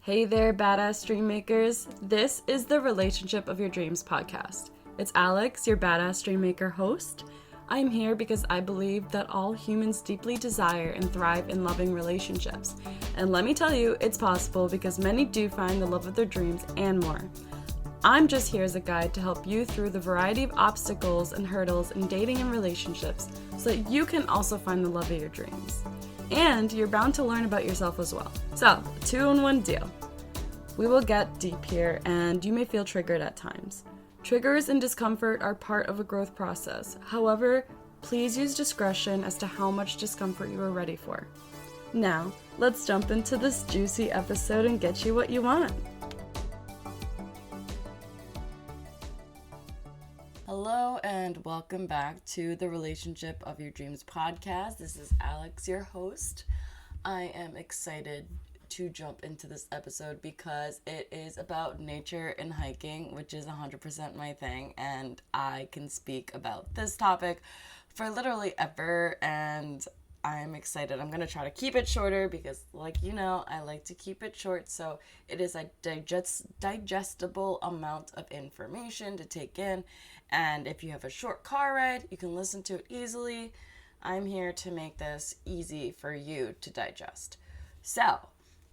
Hey there, badass dream makers. This is the Relationship of Your Dreams podcast. It's Alex, your badass dream maker host. I'm here because I believe that all humans deeply desire and thrive in loving relationships. And let me tell you, it's possible because many do find the love of their dreams and more. I'm just here as a guide to help you through the variety of obstacles and hurdles in dating and relationships so that you can also find the love of your dreams. And you're bound to learn about yourself as well. So, 2-in-1 deal. We will get deep here and you may feel triggered at times. Triggers and discomfort are part of a growth process. However, please use discretion as to how much discomfort you are ready for. Now, let's jump into this juicy episode and get you what you want. Hello and welcome back to the Relationship of Your Dreams podcast. This is Alex, your host. I am excited to jump into this episode because it is about nature and hiking, which is 100% my thing, and I can speak about this topic for literally ever, and I'm excited. I'm going to try to keep it shorter because, like you know, I like to keep it short, so it is a digestible amount of information to take in. And if you have a short car ride, you can listen to it easily. I'm here to make this easy for you to digest. So,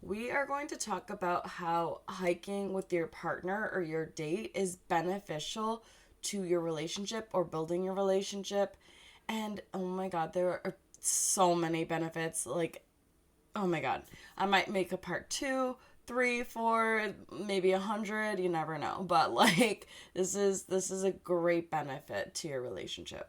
we are going to talk about how hiking with your partner or your date is beneficial to your relationship or building your relationship. And oh my God, there are so many benefits. Like, oh my God, I might make a part 2, 3, 4, maybe 100, you never know. But like, this is a great benefit to your relationship.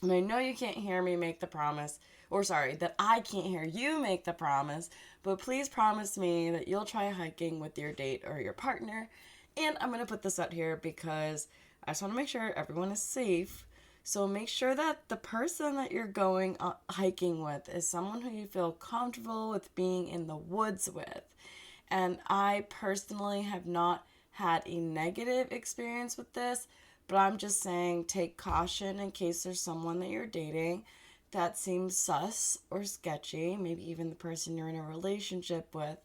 And I know you can't hear me make the promise, that I can't hear you make the promise, but please promise me that you'll try hiking with your date or your partner. And I'm going to put this out here because I just want to make sure everyone is safe. So make sure that the person that you're going hiking with is someone who you feel comfortable with being in the woods with. And I personally have not had a negative experience with this, but I'm just saying take caution in case there's someone that you're dating that seems sus or sketchy, maybe even the person you're in a relationship with.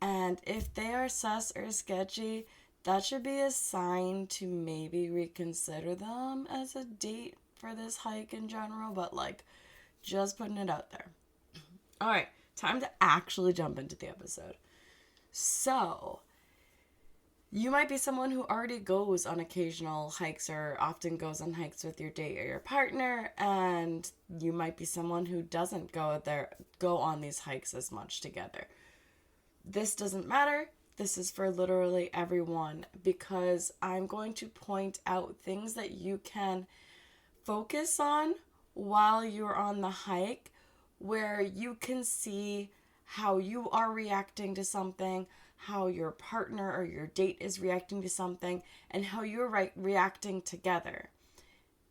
And if they are sus or sketchy, that should be a sign to maybe reconsider them as a date for this hike in general, but like, just putting it out there. All right, time to actually jump into the episode. So, you might be someone who already goes on occasional hikes or often goes on hikes with your date or your partner, and you might be someone who doesn't go on these hikes as much together. This doesn't matter. This is for literally everyone because I'm going to point out things that you can focus on while you're on the hike where you can see how you are reacting to something, how your partner or your date is reacting to something, and how you're reacting together.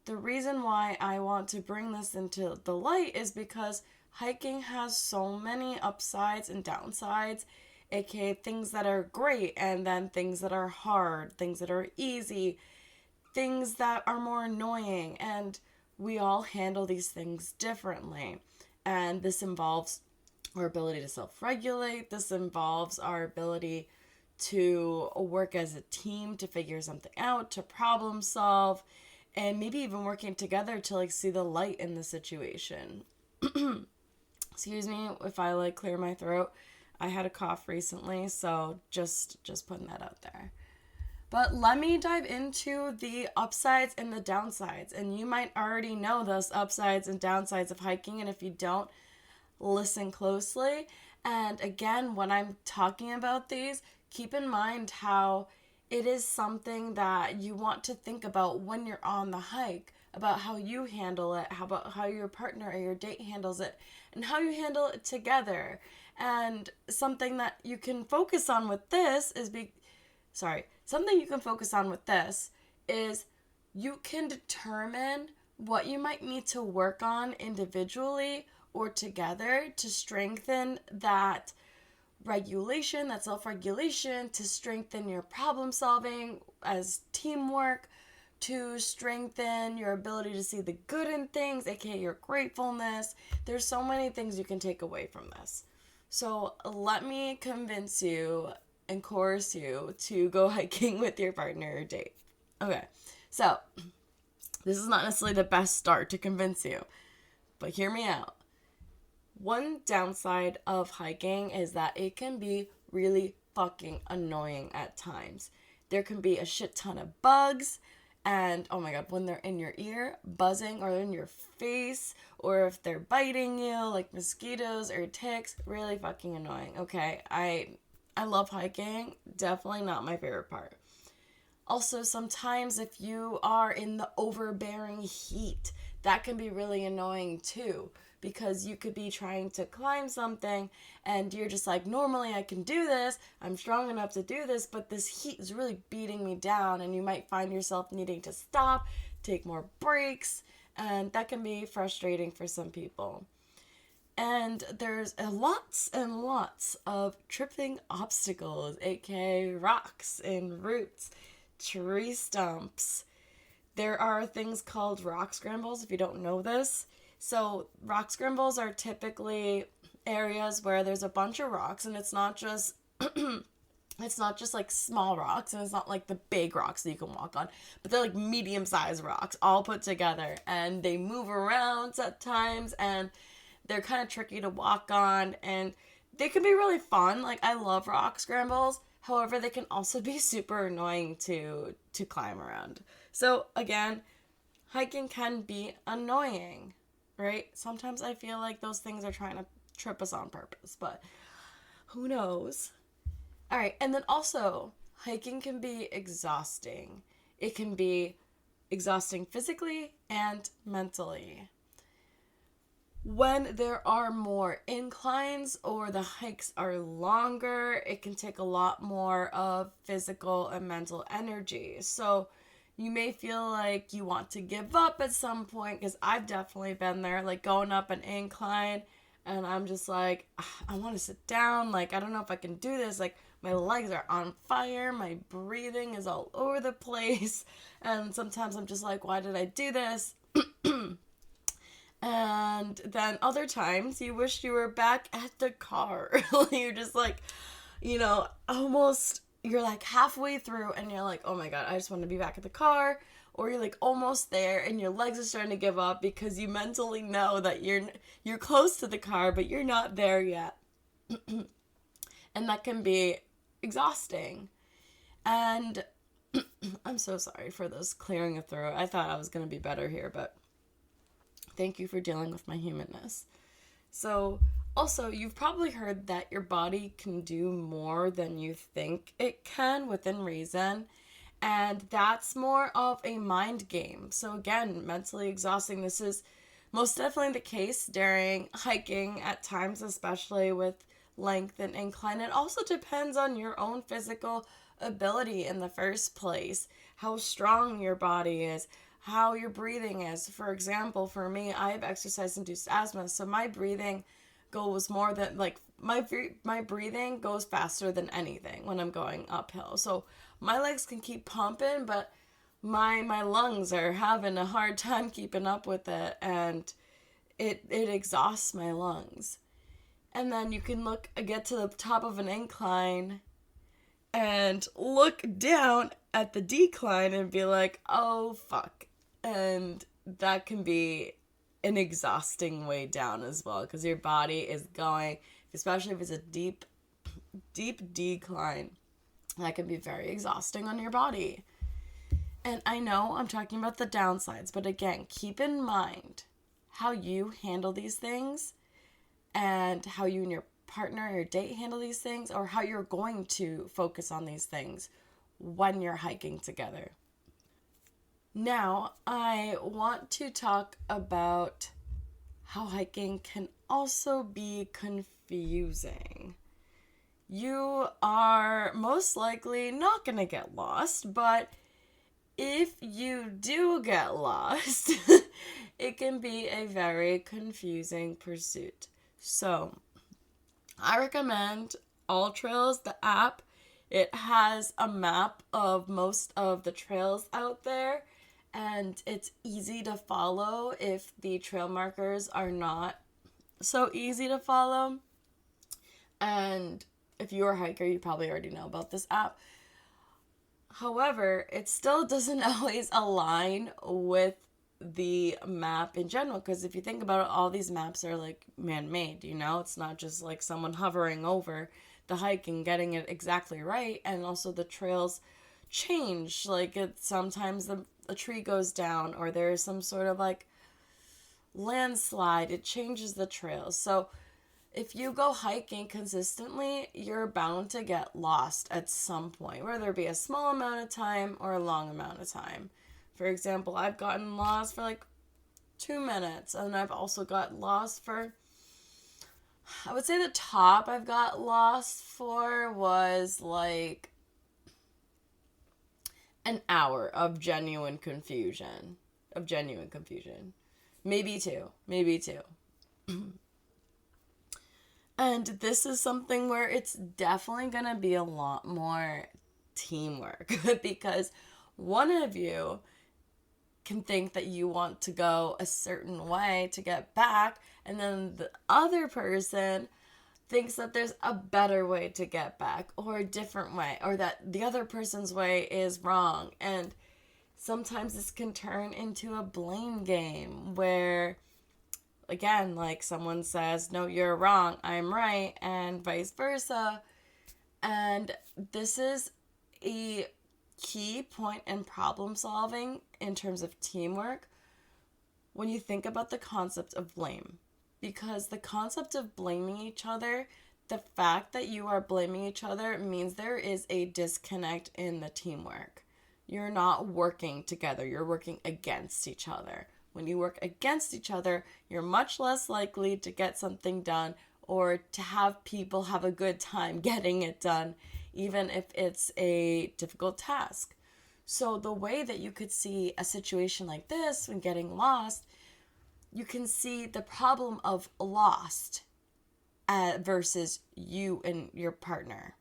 The reason why I want to bring this into the light is because hiking has so many upsides and downsides, aka things that are great and then things that are hard, things that are easy, things that are more annoying, and we all handle these things differently. And this involves our ability to self-regulate. This involves our ability to work as a team to figure something out, to problem solve, and maybe even working together to like see the light in the situation. Excuse me if I like clear my throat. I had a cough recently, so just putting that out there. But let me dive into the upsides and the downsides. And you might already know those upsides and downsides of hiking, and if you don't, listen closely. And again, when I'm talking about these, keep in mind how it is something that you want to think about when you're on the hike, about how you handle it, how your partner or your date handles it, and how you handle it together. And something that you can focus on with this is you can determine what you might need to work on individually or together to strengthen that regulation, that self-regulation, to strengthen your problem solving as teamwork, to strengthen your ability to see the good in things, aka your gratefulness. There's so many things you can take away from this. So let me convince you and coerce you to go hiking with your partner or date. Okay, so this is not necessarily the best start to convince you, but hear me out. One downside of hiking is that it can be really fucking annoying at times. There can be a shit ton of bugs, and oh my god, when they're in your ear, buzzing, or in your face, or if they're biting you, like mosquitoes or ticks, really fucking annoying. Okay, I love hiking, definitely not my favorite part. Also, sometimes if you are in the overbearing heat, that can be really annoying too. Because you could be trying to climb something and you're just like, normally I can do this, I'm strong enough to do this, but this heat is really beating me down, and you might find yourself needing to stop, take more breaks, and that can be frustrating for some people. And there's lots and lots of tripping obstacles, aka rocks and roots, tree stumps. There are things called rock scrambles, if you don't know this. So rock scrambles are typically areas where there's a bunch of rocks, and it's not just like small rocks, and it's not like the big rocks that you can walk on, but they're like medium-sized rocks all put together, and they move around at times, and they're kind of tricky to walk on, and they can be really fun. Like, I love rock scrambles. However, they can also be super annoying to climb around. So again, hiking can be annoying, right? Sometimes I feel like those things are trying to trip us on purpose, but who knows? All right, and then also, hiking can be exhausting. It can be exhausting physically and mentally. When there are more inclines or the hikes are longer, it can take a lot more of physical and mental energy. So you may feel like you want to give up at some point, because I've definitely been there, like going up an incline and I'm just like, I want to sit down. Like, I don't know if I can do this. Like, my legs are on fire. My breathing is all over the place. And sometimes I'm just like, why did I do this? And then other times you wish you were back at the car. You're just like, almost, you're like halfway through and you're like, oh my god, I just want to be back at the car. Or you're like almost there and your legs are starting to give up because you mentally know that you're close to the car, but you're not there yet. And that can be exhausting. And I'm so sorry for this clearing of throat. I thought I was going to be better here, but thank you for dealing with my humanness. So, also, you've probably heard that your body can do more than you think it can within reason. And that's more of a mind game. So, again, mentally exhausting. This is most definitely the case during hiking at times, especially with length and incline. It also depends on your own physical ability in the first place, how strong your body is, how your breathing is. For example, for me, I have exercise-induced asthma, so my breathing goes more than, like, my breathing goes faster than anything when I'm going uphill. So my legs can keep pumping, but my lungs are having a hard time keeping up with it, and it exhausts my lungs. And then you can get to the top of an incline and look down at the decline and be like, oh fuck. And that can be an exhausting way down as well, because your body is going, especially if it's a deep decline, that can be very exhausting on your body. And I know I'm talking about the downsides, but again, keep in mind how you handle these things and how you and your partner or date handle these things, or how you're going to focus on these things when you're hiking together. Now, I want to talk about how hiking can also be confusing. You are most likely not going to get lost, but if you do get lost, it can be a very confusing pursuit. So, I recommend All Trails, the app. It has a map of most of the trails out there, and it's easy to follow if the trail markers are not so easy to follow. And if you're a hiker, you probably already know about this app. However, it still doesn't always align with the map in general, because if you think about it, all these maps are like man-made, it's not just like someone hovering over the hike and getting it exactly right. And also the trails change, like sometimes a tree goes down, or there's some sort of like landslide, it changes the trails. So if you go hiking consistently, you're bound to get lost at some point, whether it be a small amount of time or a long amount of time. For example, I've gotten lost for like 2 minutes, and I've also got lost for, I would say the top I've got lost for was like an hour of genuine confusion. Maybe two. And this is something where it's definitely going to be a lot more teamwork because one of you can think that you want to go a certain way to get back, and then the other person thinks that there's a better way to get back, or a different way, or that the other person's way is wrong. And sometimes this can turn into a blame game where, again, like someone says, no, you're wrong, I'm right, and vice versa. And this is a key point in problem solving in terms of teamwork when you think about the concept of blame. Because the concept of blaming each other, the fact that you are blaming each other means there is a disconnect in the teamwork. You're not working together, you're working against each other. When you work against each other, you're much less likely to get something done or to have people have a good time getting it done, even if it's a difficult task. So the way that you could see a situation like this when getting lost, you can see the problem of lost versus you and your partner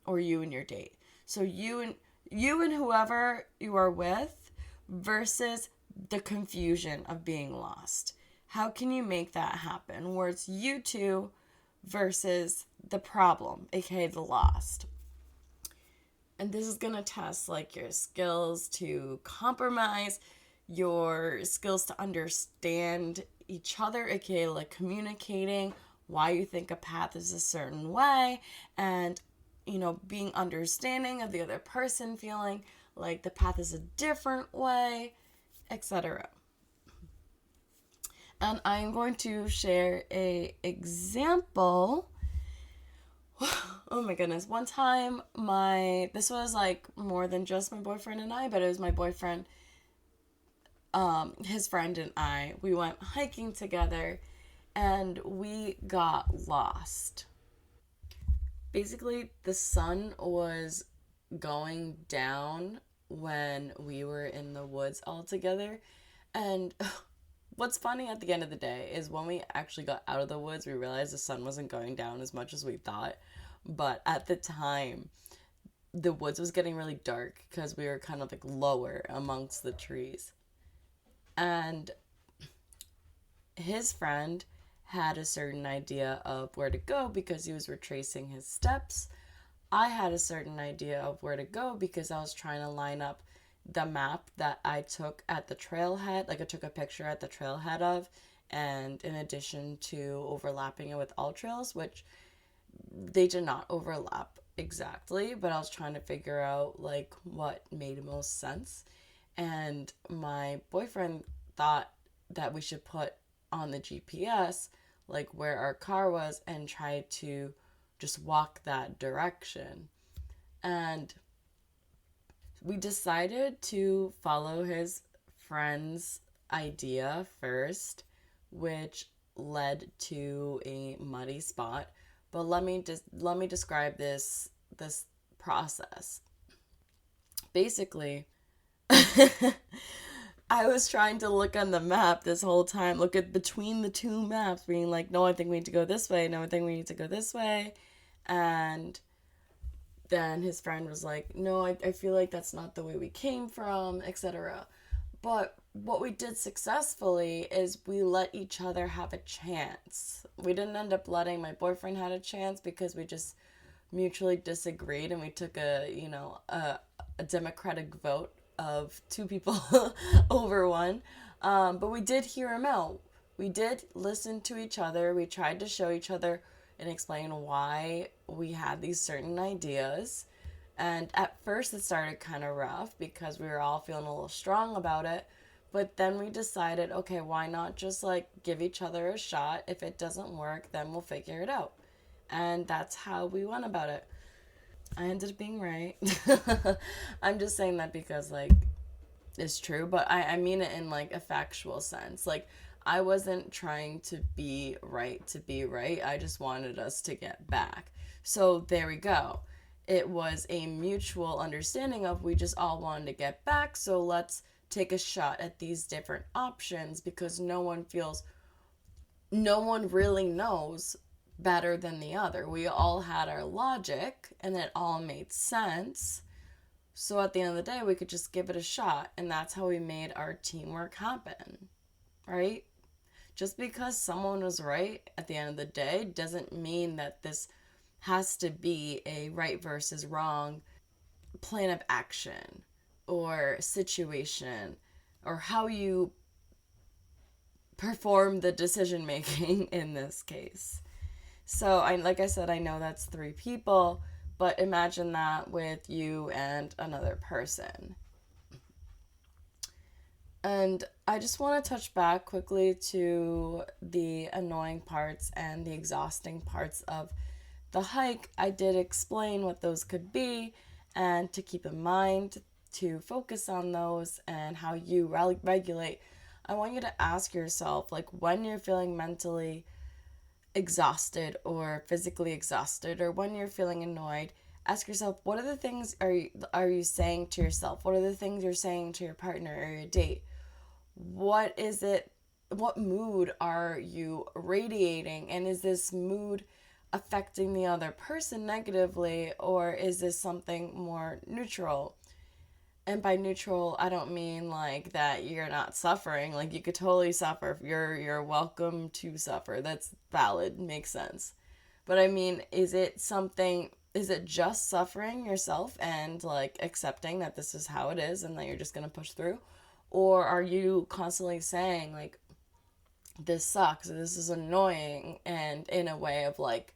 or you and your date. So you and whoever you are with versus the confusion of being lost. How can you make that happen where it's you two versus the problem, aka the lost? And this is going to test like your skills to compromise, your skills to understand each other, aka like communicating why you think a path is a certain way, and being understanding of the other person, feeling like the path is a different way, etc. And I'm going to share a example. Oh my goodness. One time this was like more than just my boyfriend and I, but it was my boyfriend, his friend and I. We went hiking together and we got lost. Basically, the sun was going down when we were in the woods all together. And what's funny at the end of the day is when we actually got out of the woods, we realized the sun wasn't going down as much as we thought. But at the time, the woods was getting really dark because we were kind of like lower amongst the trees. And his friend had a certain idea of where to go because he was retracing his steps. I had a certain idea of where to go because I was trying to line up the map that I took at the trailhead. Like I took a picture at the trailhead of, and in addition to overlapping it with all trails, which they did not overlap exactly, but I was trying to figure out like what made most sense. And my boyfriend thought that we should put on the GPS like where our car was and try to just walk that direction. And we decided to follow his friend's idea first, which led to a muddy spot. But let me describe this process. Basically, I was trying to look on the map this whole time, look at between the two maps, being like, no, I think we need to go this way, no, I think we need to go this way. And then his friend was like, no, I feel like that's not the way we came from, etc. But what we did successfully is we let each other have a chance. We didn't end up letting my boyfriend had a chance because we just mutually disagreed, and we took a democratic vote of two people over one. But we did hear him out. We did listen to each other. We tried to show each other and explain why we had these certain ideas. And at first it started kind of rough because we were all feeling a little strong about it. But then we decided, okay, why not just like give each other a shot? If it doesn't work, then we'll figure it out. And that's how we went about it. I ended up being right. I'm just saying that because like it's true, but I mean it in like a factual sense. Like I wasn't trying to be right to be right. I just wanted us to get back. So there we go. It was a mutual understanding of we just all wanted to get back, so let's take a shot at these different options because no one really knows better than the other. We all had our logic and it all made sense. So at the end of the day, we could just give it a shot, and that's how we made our teamwork happen, right? Just because someone was right at the end of the day doesn't mean that this has to be a right versus wrong plan of action or situation or how you perform the decision making in this case. So like I said, I know that's three people, but imagine that with you and another person. And I just want to touch back quickly to the annoying parts and the exhausting parts of the hike. I did explain what those could be and to keep in mind to focus on those and how you regulate. I want you to ask yourself, like, when you're feeling mentally exhausted or physically exhausted, or when you're feeling annoyed, ask yourself, what are the things are you saying to yourself? What are the things you're saying to your partner or your date? What is it? What mood are you radiating? And is this mood affecting the other person negatively, or is this something more neutral? And by neutral, I don't mean like that you're not suffering. Like you could totally suffer. You're welcome to suffer. That's valid, makes sense. But I mean, is it just suffering yourself and like accepting that this is how it is and that you're just going to push through? Or are you constantly saying like, this sucks, this is annoying, and in a way of like,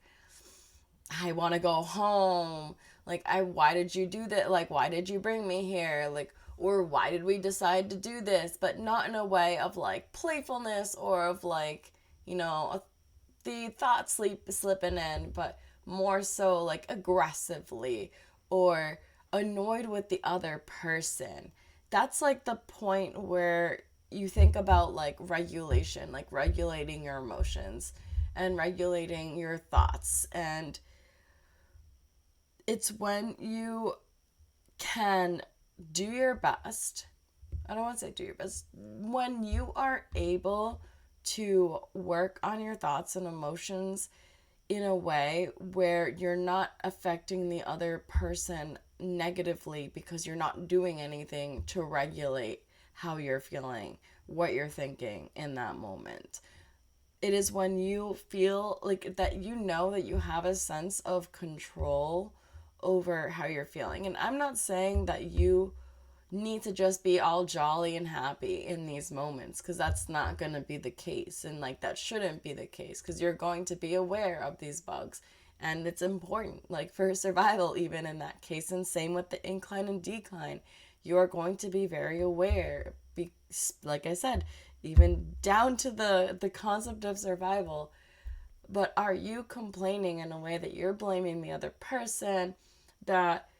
I want to go home. Like, why did you do that? Like, why did you bring me here? Like, or why did we decide to do this? But not in a way of like playfulness or of like, the thought slipping in, but more so like aggressively or annoyed with the other person. That's like the point where you think about like regulation, like regulating your emotions and regulating your thoughts. And it's when you can do your best. I don't want to say do your best. When you are able to work on your thoughts and emotions in a way where you're not affecting the other person negatively because you're not doing anything to regulate how you're feeling, what you're thinking in that moment. It is when you feel like that that you have a sense of control over how you're feeling. And I'm not saying that you need to just be all jolly and happy in these moments, because that's not going to be the case, and like that shouldn't be the case, because you're going to be aware of these bugs, and it's important like for survival even in that case. And same with the incline and decline, you are going to be very aware, like I said, even down to the concept of survival. But are you complaining in a way that you're blaming the other person, that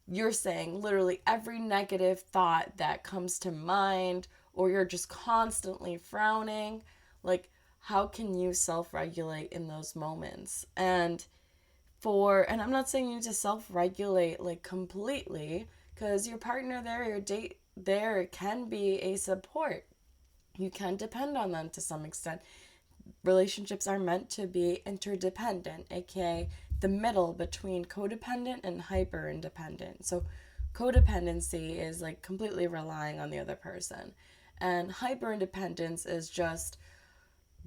you're saying literally every negative thought that comes to mind, or you're just constantly frowning? Like, how can you self-regulate in those moments? And I'm not saying you need to self-regulate like completely, because your partner there, your date there can be a support. You can depend on them to some extent. Relationships are meant to be interdependent, aka the middle between codependent and hyper independent. So Codependency is like completely relying on the other person. And hyper independence is just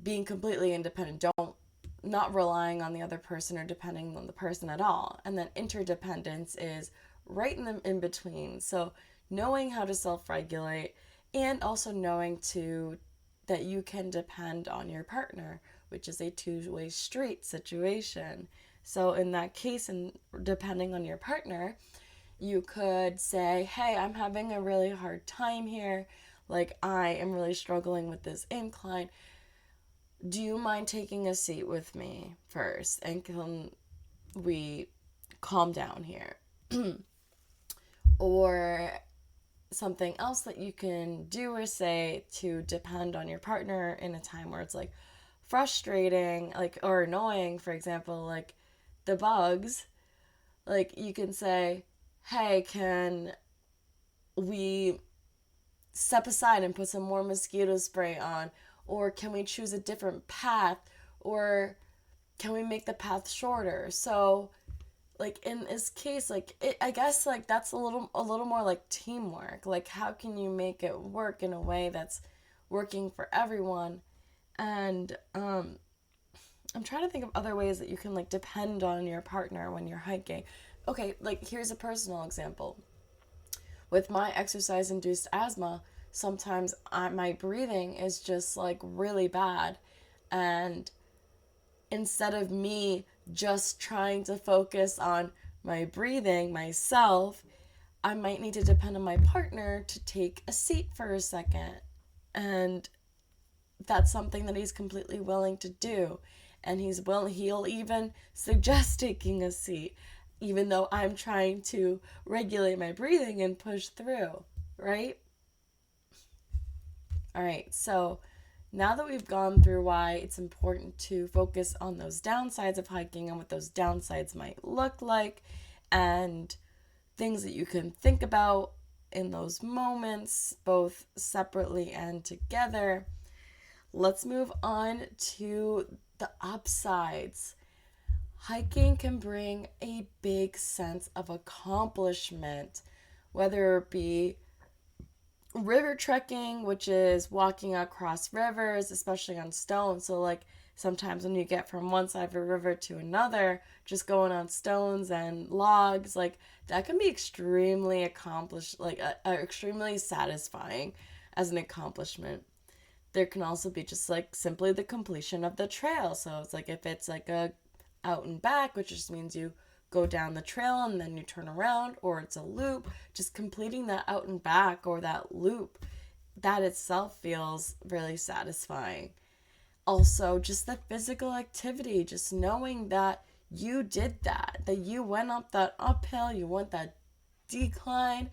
being completely independent, not relying on the other person or depending on the person at all. And then interdependence is right in between. So knowing how to self-regulate and also knowing to that you can depend on your partner, which is a two-way street situation. So in that case, and depending on your partner, you could say, hey, I'm having a really hard time here. Like, I am really struggling with this incline. Do you mind taking a seat with me first? And can we calm down here? Or something else that you can do or say to depend on your partner in a time where it's like frustrating, like, or annoying, for example, like the bugs. Like, you can say, hey, can we step aside and put some more mosquito spray on? Or can we choose a different path? Or can we make the path shorter? So, like, in this case, like, I guess, like, that's a little more like teamwork. Like, how can you make it work in a way that's working for everyone? And I'm trying to think of other ways that you can, like, depend on your partner when you're hiking. Okay, like, here's a personal example. With my exercise induced asthma, sometimes my breathing is just like really bad. And instead of me just trying to focus on my breathing myself, I might need to depend on my partner to take a seat for a second. And that's something that he's completely willing to do. And he'll even suggest taking a seat, even though I'm trying to regulate my breathing and push through, right? All right, so now that we've gone through why it's important to focus on those downsides of hiking and what those downsides might look like, and things that you can think about in those moments, both separately and together, let's move on to the upsides. Hiking can bring a big sense of accomplishment, whether it be river trekking, which is walking across rivers, especially on stones. So, like, sometimes when you get from one side of a river to another, just going on stones and logs, like, that can be extremely accomplished, like, extremely satisfying as an accomplishment. There can also be just, like, simply the completion of the trail. So it's like, if it's like a out and back, which just means you go down the trail and then you turn around, or it's a loop, just completing that out and back or that loop, that itself feels really satisfying. Also, just the physical activity, just knowing that you did that you went up that uphill, you went that decline,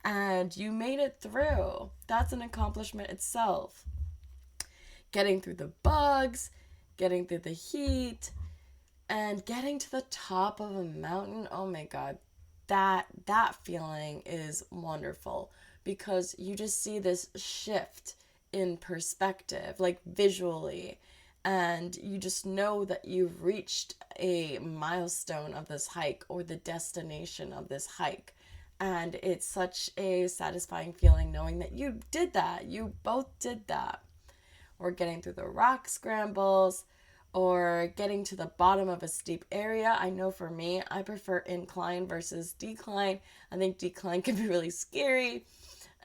and you made it through. That's an accomplishment itself. Getting through the bugs, getting through the heat, and getting to the top of a mountain, oh my god, that feeling is wonderful, because you just see this shift in perspective, like visually, and you just know that you've reached a milestone of this hike or the destination of this hike. And it's such a satisfying feeling knowing that you did that. You both did that. Or getting through the rock scrambles, or getting to the bottom of a steep area. I know for me, I prefer incline versus decline. I think decline can be really scary.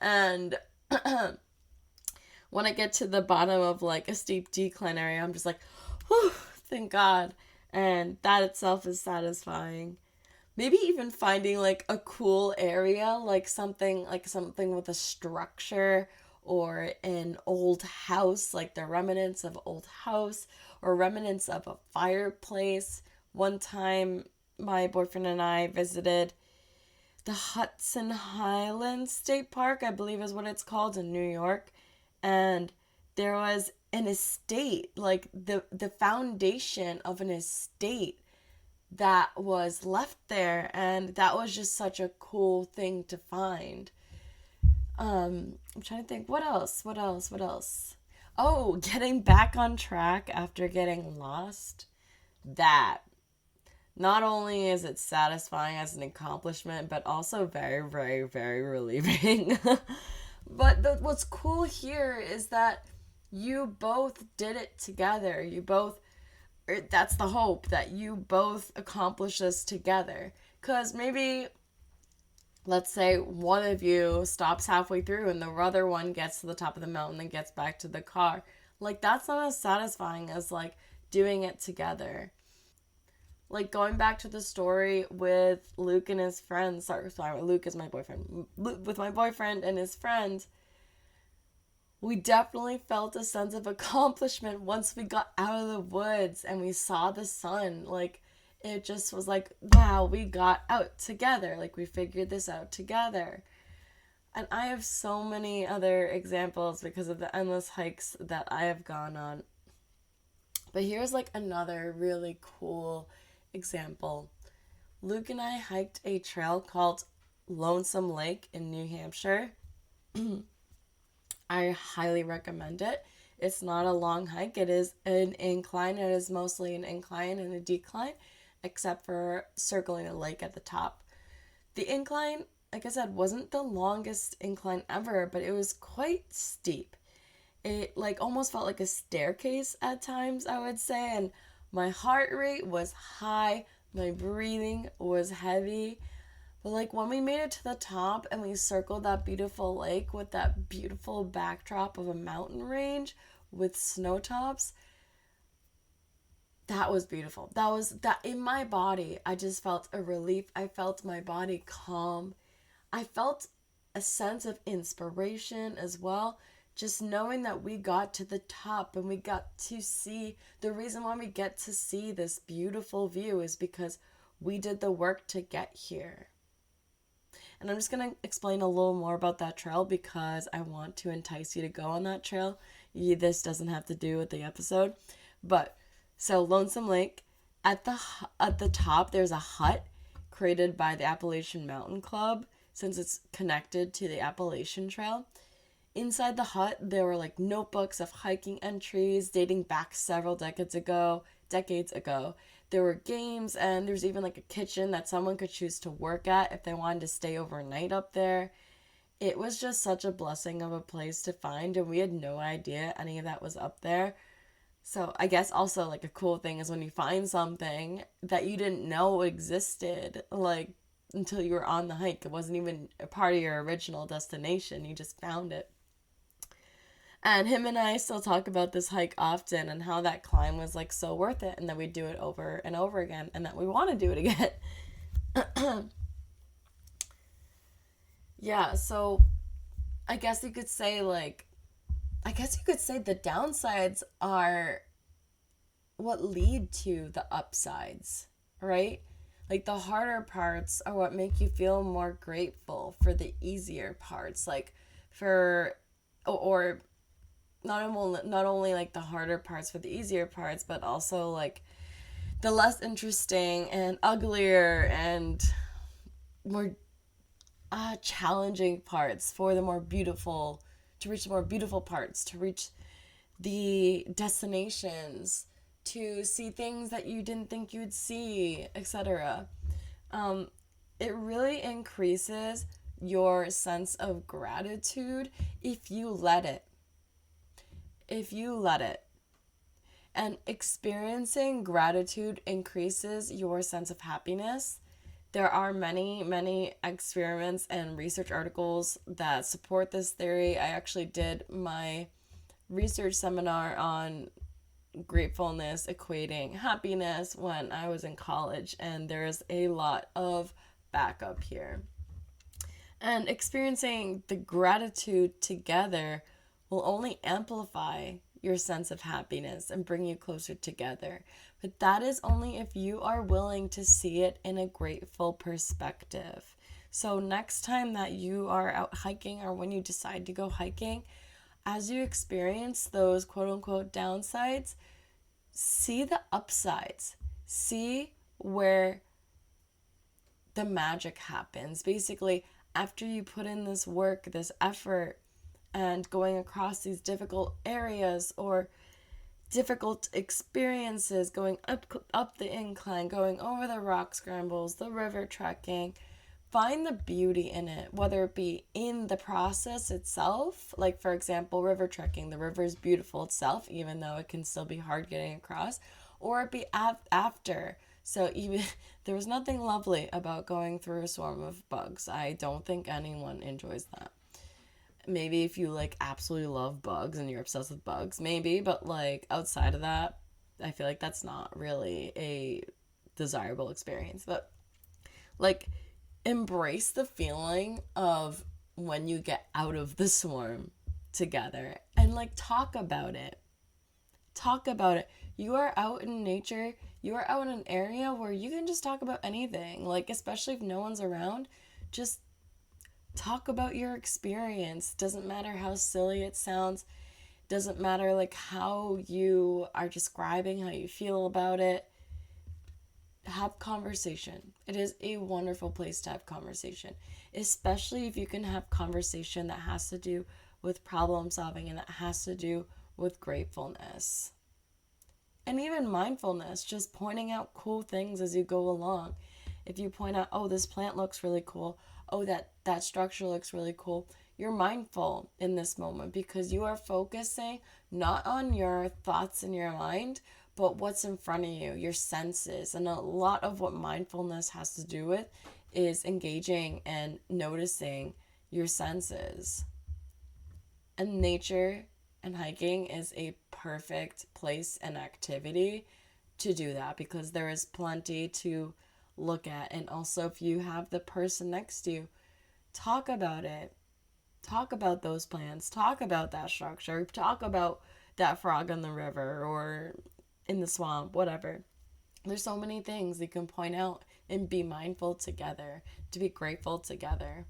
And when I get to the bottom of like a steep decline area, I'm just like, whew, thank God. And that itself is satisfying. Maybe even finding like a cool area, like something with a structure, or an old house, like the remnants of old house, or remnants of a fireplace. One time, my boyfriend and I visited the Hudson Highlands State Park, I believe is what it's called, in New York. And there was an estate, like the foundation of an estate that was left there. And that was just such a cool thing to find. I'm trying to think, what else? Oh, getting back on track after getting lost. That Not only is it satisfying as an accomplishment, but also very, very, very relieving. But what's cool here is that you both did it together. You both, that's the hope, that you both accomplish this together. Because maybe, let's say one of you stops halfway through and the other one gets to the top of the mountain and gets back to the car. Like, that's not as satisfying as like doing it together. Like, going back to the story with Luke and his friends, sorry, Luke is my boyfriend. With my boyfriend and his friend, we definitely felt a sense of accomplishment once we got out of the woods and we saw the sun. Like, it just was like, wow, we got out together. Like, we figured this out together. And I have so many other examples because of the endless hikes that I have gone on. But here's like another really cool example. Luke and I hiked a trail called Lonesome Lake in New Hampshire. I highly recommend it. It's not a long hike. It is an incline. It is mostly an incline and a decline, except for circling a lake at the top. The incline, like I said, wasn't the longest incline ever, but it was quite steep. It like almost felt like a staircase at times, I would say, and my heart rate was high, my breathing was heavy. But like when we made it to the top and we circled that beautiful lake with that beautiful backdrop of a mountain range with snow tops, that was beautiful. That in my body, I just felt a relief. I felt my body calm. I felt a sense of inspiration as well. Just knowing that we got to the top and we got to see, the reason why we get to see this beautiful view is because we did the work to get here. And I'm just going to explain a little more about that trail because I want to entice you to go on that trail. This doesn't have to do with the episode. But, so Lonesome Lake, at the top, there's a hut created by the Appalachian Mountain Club since it's connected to the Appalachian Trail. Inside the hut, there were like notebooks of hiking entries dating back several decades ago. There were games, and there's even like a kitchen that someone could choose to work at if they wanted to stay overnight up there. It was just such a blessing of a place to find, and we had no idea any of that was up there. So I guess also like a cool thing is when you find something that you didn't know existed, like until you were on the hike. It wasn't even a part of your original destination. You just found it. And him and I still talk about this hike often and how that climb was like so worth it and that we do it over and over again and that we want to do it again. Yeah, so I guess you could say the downsides are what lead to the upsides, right? Like the harder parts are what make you feel more grateful for the easier parts, like for or not only like the harder parts for the easier parts, but also like the less interesting and uglier and more challenging parts for the more beautiful, to reach the more beautiful parts, to reach the destinations, to see things that you didn't think you'd see, etc. It really increases your sense of gratitude if you let it. And experiencing gratitude increases your sense of happiness. There are many, many experiments and research articles that support this theory. I actually did my research seminar on gratefulness equating happiness when I was in college, and there's a lot of backup here. And experiencing the gratitude together will only amplify your sense of happiness and bring you closer together. But that is only if you are willing to see it in a grateful perspective. So next time that you are out hiking or when you decide to go hiking, as you experience those quote unquote downsides, see the upsides. See where the magic happens. Basically, after you put in this work, this effort, and going across these difficult areas or difficult experiences, going up the incline, going over the rock scrambles, the river trekking. Find the beauty in it, whether it be in the process itself, like for example, river trekking. The river is beautiful itself, even though it can still be hard getting across, or it be after. So even there was nothing lovely about going through a swarm of bugs. I don't think anyone enjoys that. Maybe if you like absolutely love bugs and you're obsessed with bugs, maybe, but like outside of that, I feel like that's not really a desirable experience. But like, embrace the feeling of when you get out of the swarm together and like talk about it. Talk about it. You are out in nature, you are out in an area where you can just talk about anything, like especially if no one's around. Just talk about your experience. Doesn't matter how silly it sounds, doesn't matter like how you are describing how you feel about it. Have conversation. It is a wonderful place to have conversation, especially if you can have conversation that has to do with problem solving and that has to do with gratefulness. And even mindfulness, just pointing out cool things as you go along. If you point out, oh, this plant looks really cool, oh, that structure looks really cool, you're mindful in this moment because you are focusing not on your thoughts in your mind, but what's in front of you, your senses. And a lot of what mindfulness has to do with is engaging and noticing your senses. And nature and hiking is a perfect place and activity to do that because there is plenty to look at. And also, if you have the person next to you, talk about it. Talk about those plants. Talk about that structure. Talk about that frog in the river or in the swamp, whatever. There's so many things you can point out and be mindful together, to be grateful together.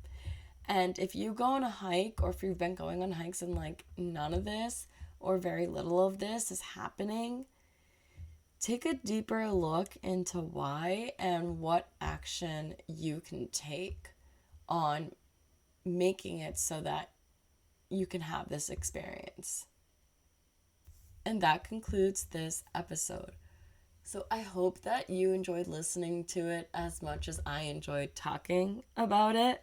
And if you go on a hike, or if you've been going on hikes and like none of this or very little of this is happening, take a deeper look into why and what action you can take on making it so that you can have this experience. And that concludes this episode. So I hope that you enjoyed listening to it as much as I enjoyed talking about it.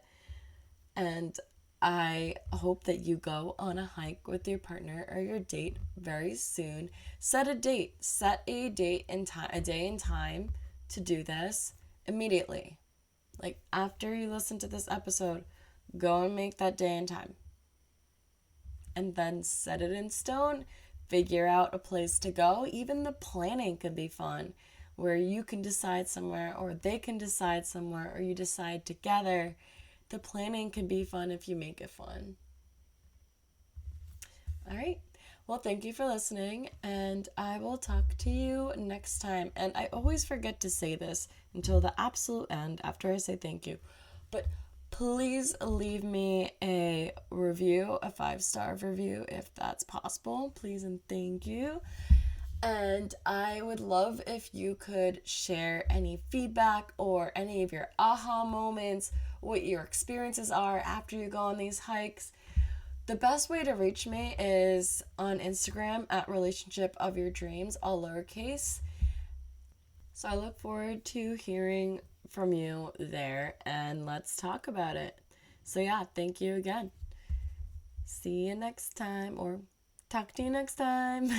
And I hope that you go on a hike with your partner or your date very soon. Set a date. Set a date and time, a day and time to do this immediately. Like after you listen to this episode, go and make that day and time. And then set it in stone. Figure out a place to go. Even the planning could be fun, where you can decide somewhere or they can decide somewhere or you decide together. The planning can be fun if you make it fun. All right. Well, thank you for listening, and I will talk to you next time. And I always forget to say this until the absolute end after I say thank you. But please leave me a review, a 5-star review if that's possible. Please and thank you. And I would love if you could share any feedback or any of your aha moments, what your experiences are after you go on these hikes. The best way to reach me is on Instagram at relationship of your dreams, all lowercase. So I look forward to hearing from you there, and let's talk about it. So yeah, thank you again. See you next time, or talk to you next time.